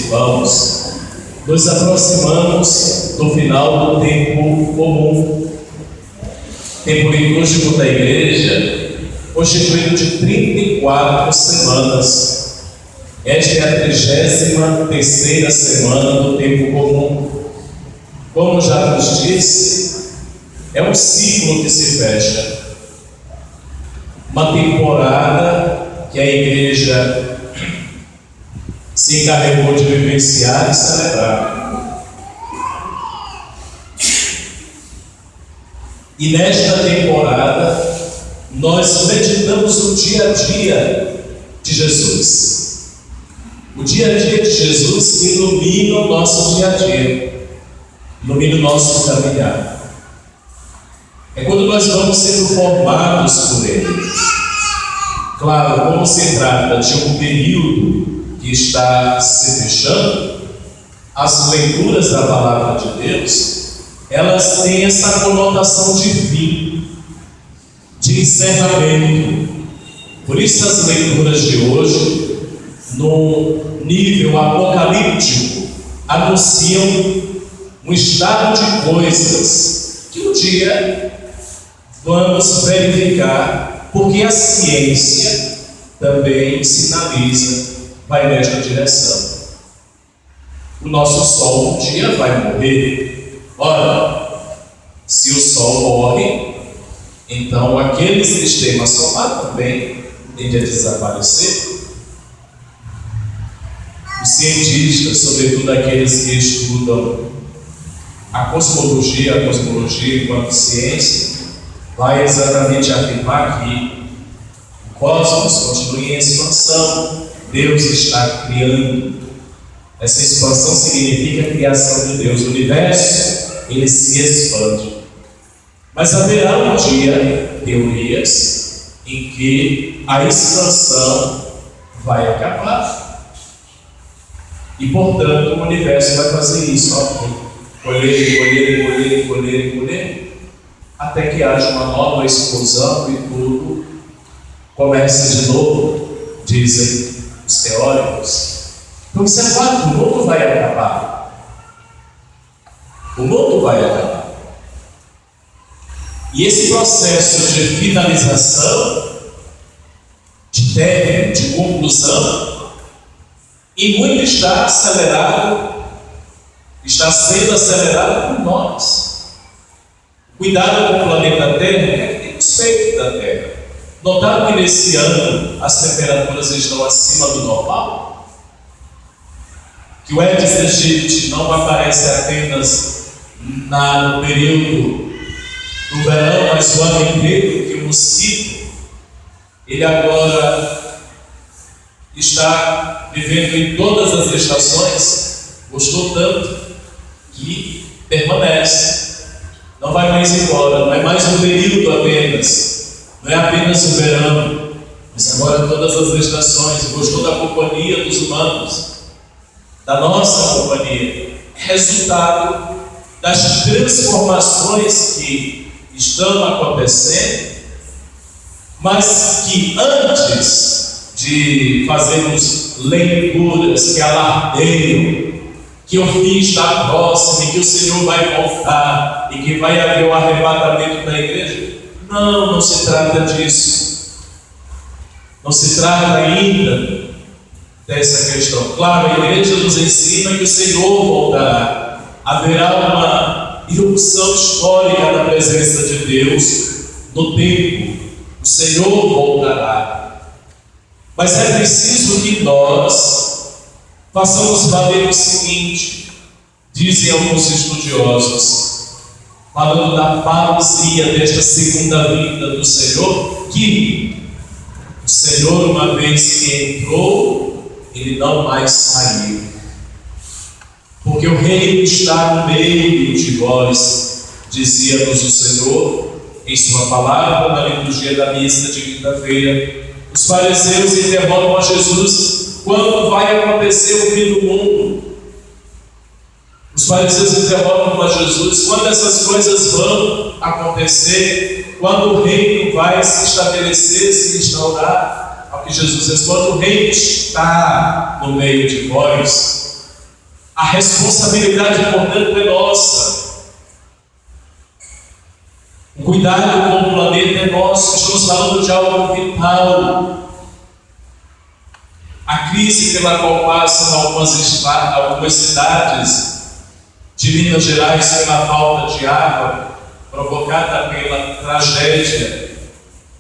irmãos, nos aproximamos do final do tempo comum, tempo litúrgico da Igreja, constituído de 34 semanas. Esta é a 33ª semana do tempo comum. Como já nos disse, é um ciclo que se fecha. Uma temporada que a Igreja se encarregou de vivenciar e celebrar. E nesta temporada, nós meditamos o dia a dia de Jesus. O dia a dia de Jesus ilumina o nosso dia a dia, ilumina o nosso caminhar. É quando nós vamos sendo formados por Ele. Claro, como se trata de um período que está se fechando, as leituras da Palavra de Deus, elas têm essa conotação de fim, de encerramento. Por isso as leituras de hoje, no nível apocalíptico, anunciam um estado de coisas que um dia vamos verificar, porque a ciência também sinaliza, vai nesta direção. O nosso Sol um dia vai morrer. Ora, se o Sol morre, então aquele sistema solar também tende a desaparecer. Os cientistas, sobretudo aqueles que estudam a cosmologia enquanto ciência, vai exatamente afirmar que o cosmos continua em expansão. Deus está criando. Essa expansão significa a criação de Deus. O universo, ele se expande. Mas haverá um dia, teorias, em que a expansão vai acabar. E, portanto, o universo vai fazer isso, colher, até que haja uma nova explosão e tudo comece de novo, dizem os teóricos. Então isso é fato, o mundo vai acabar. O mundo vai acabar. E esse processo de finalização, de término, de conclusão, e muito está sendo acelerado por nós. Cuidado com o planeta Terra, é que temos feito da Terra. Notaram que nesse ano as temperaturas estão acima do normal? Que o Aedes aegypti não aparece apenas no período do verão, mas o ano inteiro, que o mosquito, ele agora está vivendo em todas as estações, gostou tanto que permanece, não vai mais embora, não é mais um período apenas. Não é apenas o verão, mas agora todas as estações. Gostou da companhia dos humanos, da nossa companhia, resultado das transformações que estão acontecendo, mas que antes de fazermos leituras que alarmeiam, que o fim está próximo e que o Senhor vai voltar e que vai haver o arrebatamento da igreja, não se trata disso. Não se trata ainda dessa questão. Claro, a igreja nos ensina que o Senhor voltará. Haverá uma irrupção histórica da presença de Deus no tempo. O Senhor voltará. Mas é preciso que nós façamos valer o seguinte, dizem alguns estudiosos, falando da parousia desta segunda vinda do Senhor, que o Senhor, uma vez que entrou, ele não mais saiu. Porque o reino está no meio de vós, dizia-nos o Senhor em sua palavra na liturgia da missa de quinta-feira. Os fariseus interrogam a Jesus: quando vai acontecer o fim do mundo? Os fariseus interrogam a Jesus: quando essas coisas vão acontecer? Quando o reino vai se estabelecer, se instaurar? Ao que Jesus responde: o reino está no meio de vós. A responsabilidade, portanto, é nossa. O cuidado com o planeta é nosso. Estamos falando de algo vital. A crise pela qual passam algumas cidades de Minas Gerais pela falta de água, provocada pela tragédia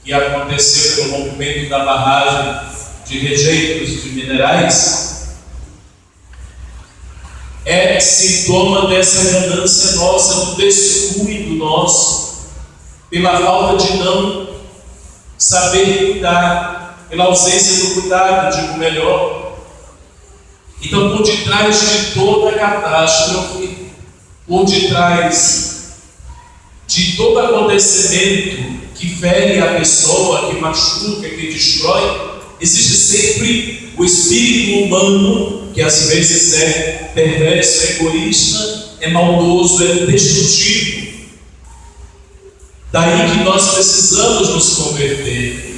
que aconteceu pelo rompimento da barragem de rejeitos de minerais, é sintoma dessa ganância nossa, do descuido nosso, pela falta de não saber cuidar, pela ausência do cuidado, digo melhor. Então, por detrás de toda a catástrofe, por detrás de todo acontecimento que fere a pessoa, que machuca, que destrói, existe sempre o espírito humano, que às vezes é perverso, é egoísta, é maldoso, é destrutivo. Daí que nós precisamos nos converter.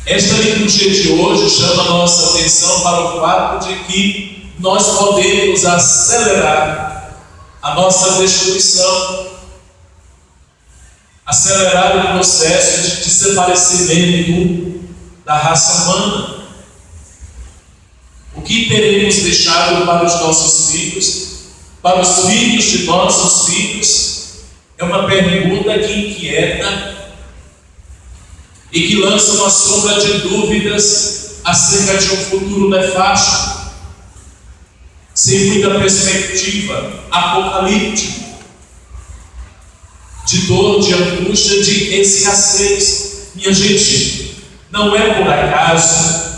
Esta liturgia de hoje chama a nossa atenção para o fato de que nós podemos acelerar a nossa destruição, acelerar o processo de desaparecimento da raça humana. O que teremos deixado para os nossos filhos, para os filhos de nossos filhos, é uma pergunta que inquieta e que lança uma sombra de dúvidas acerca de um futuro nefasto, sem muita perspectiva, apocalíptico, de dor, de angústia, de escassez. Minha gente, não é por acaso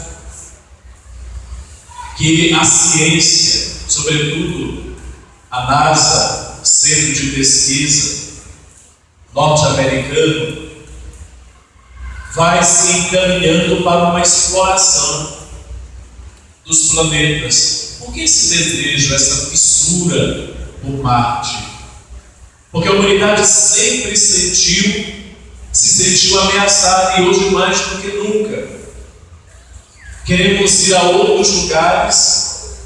que a ciência, sobretudo a NASA, Centro de Pesquisa norte-americano, vai se encaminhando para uma exploração dos planetas. Por que esse desejo, essa fissura por Marte? Porque a humanidade sempre se sentiu ameaçada, e hoje mais do que nunca. Queremos ir a outros lugares,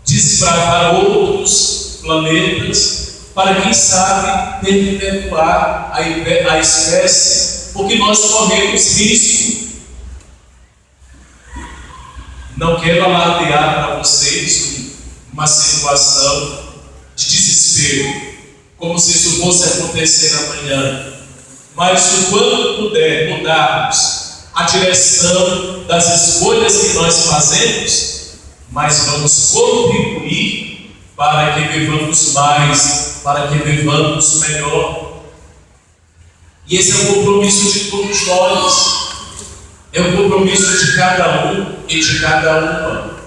desbravar outros planetas, para quem sabe perpetuar a espécie, porque nós corremos risco. Não quero alardear para vocês uma situação de desespero, como se isso fosse acontecer amanhã, mas o quanto puder mudarmos a direção das escolhas que nós fazemos, mas vamos contribuir para que vivamos mais, para que vivamos melhor. E esse é o compromisso de todos nós, é o compromisso de cada um e de cada uma.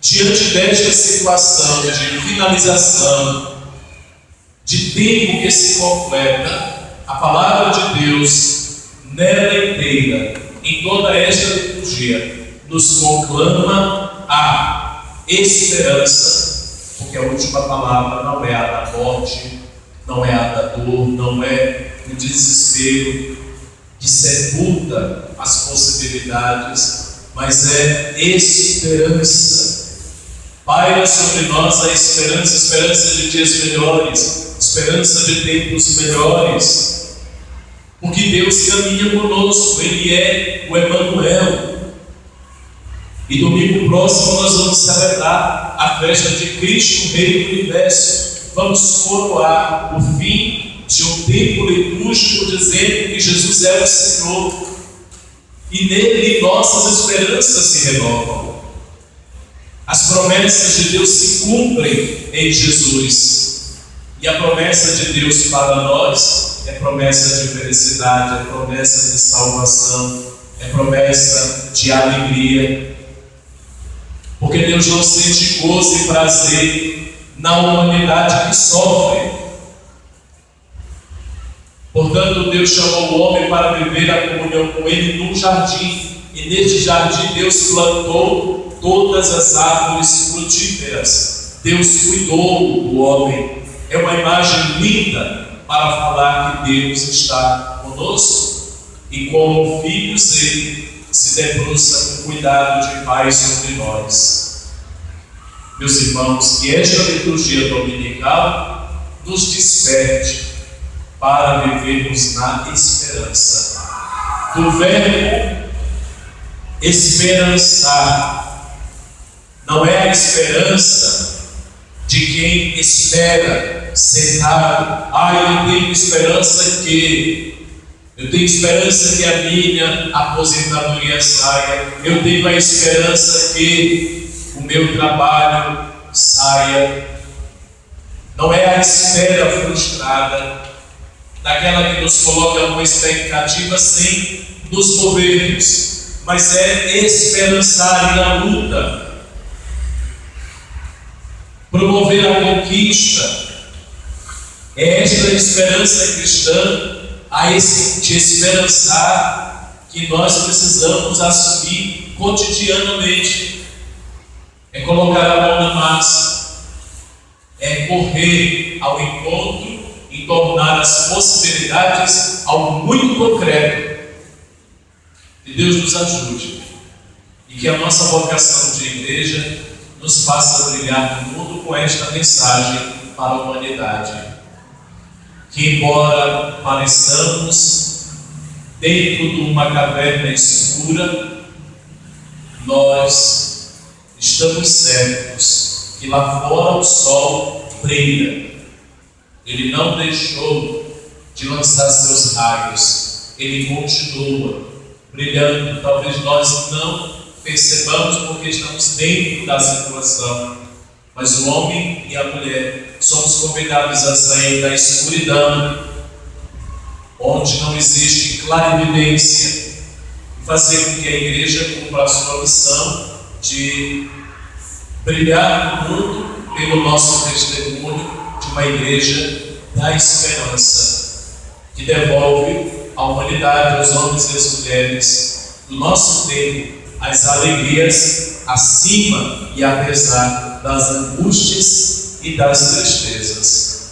Diante desta situação de finalização, de tempo que se completa, a palavra de Deus, nela inteira, em toda esta liturgia, nos conclama a esperança, porque a última palavra não é a da morte, não é a da dor, não é o desespero que sepulta as possibilidades, mas é esperança. Paira sobre nós a esperança, esperança de dias melhores, esperança de tempos melhores, porque Deus caminha conosco, Ele é o Emanuel. E domingo próximo nós vamos celebrar a festa de Cristo, Rei do Universo. Vamos coroar o fim de um tempo litúrgico, dizendo que Jesus é o Senhor, e nele nossas esperanças se renovam. As promessas de Deus se cumprem em Jesus, e a promessa de Deus para nós é promessa de felicidade, é promessa de salvação, é promessa de alegria, porque Deus não sente gozo e prazer na humanidade que sofre. Portanto, Deus chamou o homem para viver a comunhão com Ele num jardim, e neste jardim Deus plantou todas as árvores frutíferas. Deus cuidou do homem. É uma imagem linda para falar que Deus está conosco, e como filhos Ele se debruça com cuidado de Pai sobre nós. Meus irmãos, que esta liturgia dominical nos desperte para vivermos na esperança. Do verbo esperançar. Não é a esperança de quem espera sentado. Eu tenho esperança que a minha aposentadoria saia. Eu tenho a esperança que o meu trabalho saia. Não é a espera frustrada, daquela que nos coloca numa expectativa sem nos movermos, mas é esperançar na luta, promover a conquista. É esta esperança cristã, de esperançar, que nós precisamos assumir cotidianamente. É colocar a mão na massa, é correr ao encontro e tornar as possibilidades algo muito concreto. Que Deus nos ajude e que a nossa vocação de igreja nos faça brilhar no mundo com esta mensagem para a humanidade. Que, embora pareçamos dentro de uma caverna escura, nós estamos certos que lá fora o sol brilha. Ele não deixou de lançar seus raios, ele continua brilhando. Talvez nós não percebamos porque estamos dentro da situação, mas o homem e a mulher somos convidados a sair da escuridão, onde não existe clarividência, e fazer com que a igreja cumpra a sua missão de brilhar no mundo pelo nosso testemunho de uma igreja da esperança, que devolve à humanidade, aos homens e às mulheres do nosso tempo, as alegrias acima e apesar das angústias e das tristezas.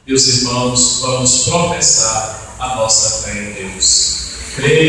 Meus irmãos, vamos professar a nossa fé em Deus. Creio